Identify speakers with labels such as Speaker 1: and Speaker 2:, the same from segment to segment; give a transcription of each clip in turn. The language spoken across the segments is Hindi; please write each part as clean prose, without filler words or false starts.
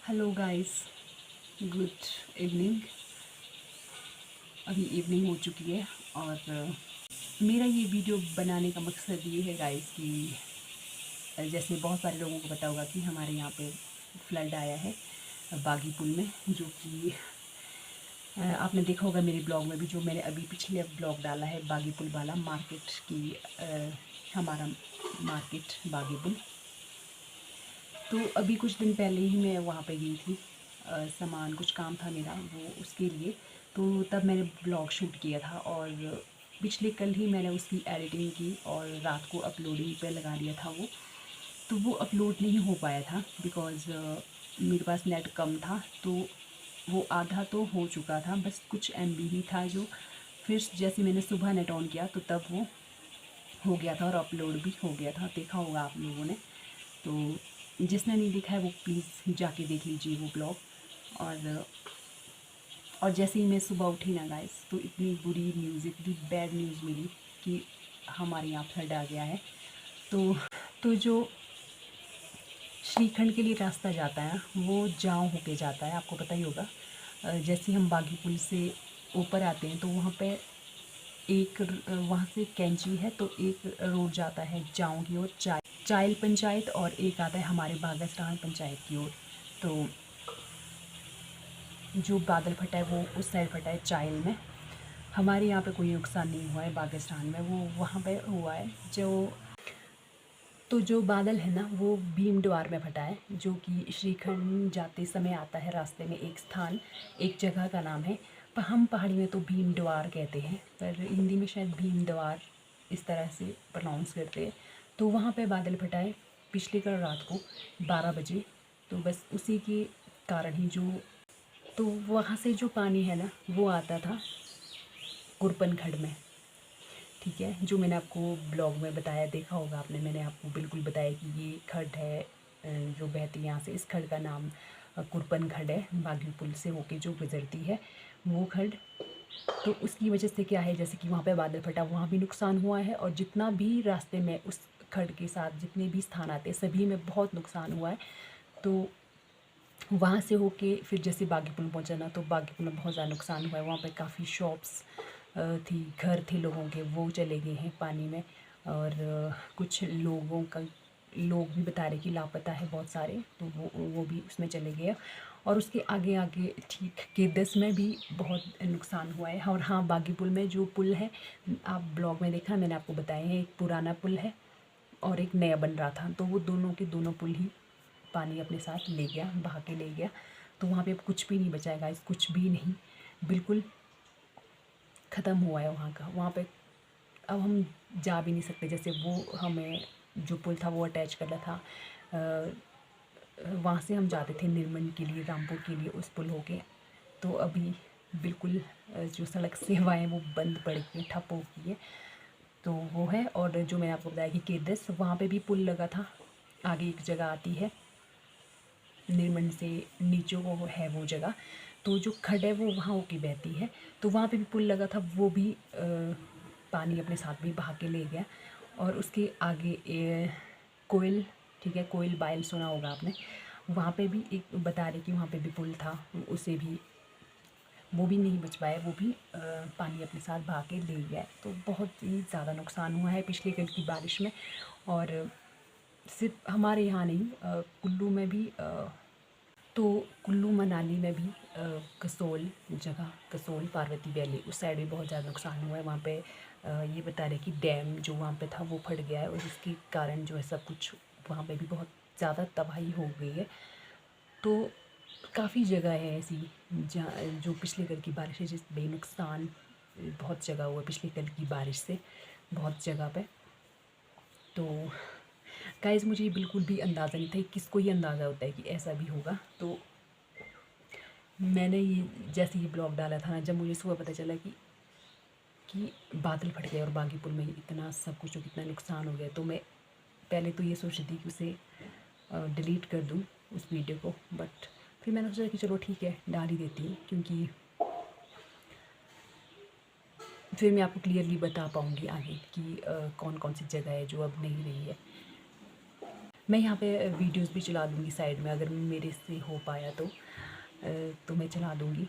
Speaker 1: Hello guys, good evening. अभी इवनिंग हो चुकी है और मेरा ये वीडियो बनाने का मकसद ये है गाइस कि जैसे बहुत सारे लोगों को पता होगा कि हमारे यहाँ पे फ्लड आया है बागी पुल में, जो कि आपने देखा होगा मेरे ब्लॉग में भी, जो मैंने अभी पिछले ब्लॉग डाला है बागी पुल वाला, मार्केट की हमारा मार्केट बागी पुल। तो अभी कुछ दिन पहले ही मैं वहाँ पे गई थी, सामान कुछ काम था मेरा वो उसके लिए। तो तब मैंने ब्लॉग शूट किया था और पिछले कल ही मैंने उसकी एडिटिंग की और रात को अपलोडिंग पे लगा दिया था वो। तो वो अपलोड नहीं हो पाया था बिकॉज़ मेरे पास नेट कम था। तो वो आधा तो हो चुका था, बस कुछ MB ही था जो, फिर जैसे मैंने सुबह नेट ऑन किया तो तब वो हो गया था और अपलोड भी हो गया था। देखा होगा आप लोगों ने। तो जिसने नहीं देखा है वो प्लीज़ जाके देख लीजिए वो ब्लॉग। और जैसे ही मैं सुबह उठी ना गाइस, तो इतनी बुरी न्यूज़, इतनी बैड न्यूज़ मिली कि हमारे यहाँ फ्लड आ गया है। तो जो श्रीखंड के लिए रास्ता जाता है वो जाऊँ होके जाता है, आपको पता ही होगा। जैसे हम बागी पुल से ऊपर आते हैं तो वहाँ पे एक वहाँ से कैंची है, तो एक रोड जाता है जाऊँ की ओर, चाइल पंचायत, और एक आता है हमारे बागसरान पंचायत की ओर। तो जो बादल फटा है वो उस साइड फटा है चाइल में। हमारे यहाँ पे कोई नुकसान नहीं हुआ है बागेस्तान में, वो वहाँ पे हुआ है जो। तो जो बादल है ना वो भीम द्वार में फटा है, जो कि श्रीखंड जाते समय आता है रास्ते में एक स्थान, एक जगह का नाम है। पर हम पहाड़ी में तो भीम द्वार कहते हैं, पर हिंदी में शायद भीम द्वार इस तरह से प्रोनाउंस करते हैं। तो वहाँ पे बादल फटा है पिछली कल रात को 12 बजे। तो बस उसी के कारण ही जो, तो वहाँ से जो पानी है ना वो आता था कुरपन खड्ड में। ठीक है, जो मैंने आपको ब्लॉग में बताया, देखा होगा आपने, मैंने आपको बिल्कुल बताया कि ये खड्ड है जो बहती है यहाँ से। इस खड्ड का नाम कुरपन खड्ड है, बागी पुल से होके जो गुजरती है वो खड्ड। तो उसकी वजह से क्या है, जैसे कि वहाँ पे बादल फटा, वहाँ भी नुकसान हुआ है, और जितना भी रास्ते में उस खड्ड के साथ जितने भी स्थान आते हैं सभी में बहुत नुकसान हुआ है। तो वहाँ से होके फिर जैसे बागी पुल पहुँचा ना, तो बागी पुल में बहुत ज़्यादा नुकसान हुआ है। वहाँ पे काफ़ी शॉप्स थी, घर थे लोगों के, वो चले गए हैं पानी में। और कुछ लोगों का, लोग भी बता रहे कि लापता है बहुत सारे, तो वो भी उसमें चले गए। और उसके आगे आगे ठीक केदस में भी बहुत नुकसान हुआ है। और हाँ, बागी पुल में जो पुल है, आप ब्लॉग में देखा, मैंने आपको बताया है, एक पुराना पुल है और एक नया बन रहा था। तो वो दोनों के दोनों पुल ही पानी अपने साथ ले गया, बहा के ले गया। तो वहाँ पे अब कुछ भी नहीं बचा है गाइस, कुछ भी नहीं, बिल्कुल ख़त्म हुआ है वहाँ का। वहाँ पे अब हम जा भी नहीं सकते। जैसे वो हमें जो पुल था वो अटैच कर रहा था, वहाँ से हम जाते थे निर्मल के लिए, रामपुर के लिए, उस पुल होके। तो अभी बिल्कुल जो सड़क सेवाएं वो बंद पड़ गई, ठप हो गई है। तो वो है। और जो मैंने आपको बताया कि केदस, वहाँ पे भी पुल लगा था, आगे एक जगह आती है निर्मल से नीचे को है वो जगह। तो जो खड्ड है वो वहाँ होके बहती है, तो वहाँ पे भी पुल लगा था, वो भी पानी अपने साथ भी बहा के ले गया। और उसके आगे कोयल, ठीक है, कोयल बायल सुना होगा आपने, वहाँ पे भी एक बता रहे कि वहाँ पे भी पुल था, उसे भी, वो भी नहीं बच पाया, वो भी पानी अपने साथ बहा के ले गया है। तो बहुत ही ज़्यादा नुकसान हुआ है पिछले कल की बारिश में। और सिर्फ हमारे यहाँ नहीं, कुल्लू में भी, तो कुल्लू मनाली में भी, कसोल जगह, कसोल पार्वती वैली उस साइड भी बहुत ज़्यादा नुकसान हुआ है। वहाँ पे ये बता रहे कि डैम जो वहाँ पे था वो फट गया है, और जिसके कारण जो है सब कुछ वहाँ पे भी बहुत ज़्यादा तबाही हो गई है। तो काफ़ी जगह है ऐसी जहाँ जो पिछले कल की बारिश है जिस बेनुकसान बहुत जगह हुआ पिछले कल की बारिश से, बहुत जगह पे। तो गाइस, मुझे बिल्कुल भी अंदाज़ा नहीं था, किसको ये अंदाज़ा होता है कि ऐसा भी होगा। तो मैंने ये जैसे ये ब्लॉग डाला था ना, जब मुझे सुबह पता चला कि बादल फट गए और बागी पुल में इतना सब कुछ और कितना नुकसान हो गया, तो मैं पहले तो ये सोच रही थी कि उसे डिलीट कर दूँ उस वीडियो को, बट फिर मैंने सोचा कि चलो ठीक है, डाल ही देती हूँ, क्योंकि फिर मैं आपको क्लियरली बता पाऊँगी आगे कि कौन कौन सी जगह है जो अब नहीं रही है। मैं यहाँ पे वीडियोस भी चला दूँगी साइड में, अगर मेरे से हो पाया तो मैं चला दूँगी।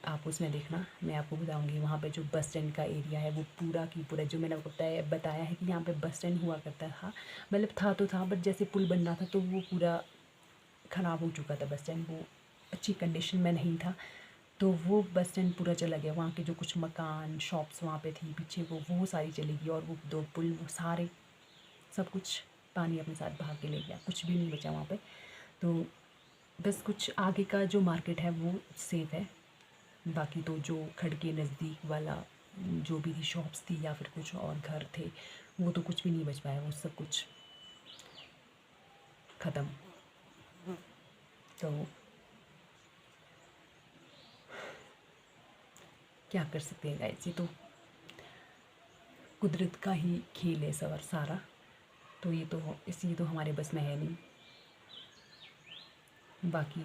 Speaker 1: आप उसमें देखना, मैं आपको बताऊँगी। वहाँ पे जो बस स्टैंड का एरिया है वो पूरा की पूरा, जो मैंने आपको बताया है कि यहाँ पे बस स्टैंड हुआ करता था, मतलब था तो था, बट जैसे पुल बन रहा था तो वो पूरा ख़राब हो चुका था। बस स्टैंड वो अच्छी कंडीशन में नहीं था, तो वो बस स्टैंड पूरा चला गया। वहाँ के जो कुछ मकान शॉप्स वहाँ पे थी पीछे, वो सारी चली गई, और वो 2 पुल, वो सारे सब कुछ पानी अपने साथ बहा के ले गया, कुछ भी नहीं बचा वहाँ पे। तो बस कुछ आगे का जो मार्केट है वो सेफ़ है, बाकी तो जो खड़के नज़दीक वाला जो भी थी शॉप्स थी या फिर कुछ और घर थे, वो तो कुछ भी नहीं बच पाया, वो सब कुछ ख़त्म। तो क्या कर सकते हैं गाइस, ये तो कुदरत का ही खेल है सारा। तो ये तो इसलिए तो हमारे बस में है नहीं। बाकी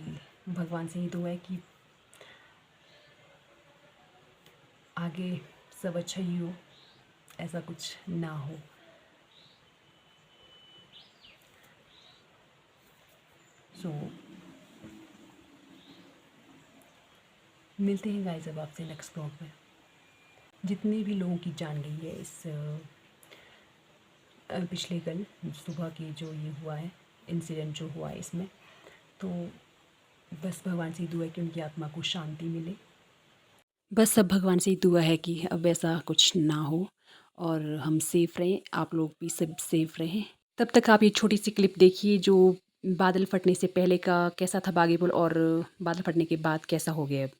Speaker 1: भगवान से ही दुआ है कि आगे सब अच्छा ही हो, ऐसा कुछ ना हो। सो मिलते हैं गाइस अब आपसे नेक्स्ट ब्लॉग में। जितने भी लोगों की जान गई है इस पिछले कल सुबह की जो ये हुआ है इंसिडेंट जो हुआ है इसमें, तो बस भगवान से ही दुआ है कि उनकी आत्मा को शांति मिले। बस सब भगवान से ही दुआ है कि अब ऐसा कुछ ना हो और हम सेफ़ रहें, आप लोग भी सब सेफ़ रहें। तब तक आप ये छोटी सी क्लिप देखिए जो बादल फटने से पहले का कैसा था बागेपुल और बादल फटने के बाद कैसा हो गया अब।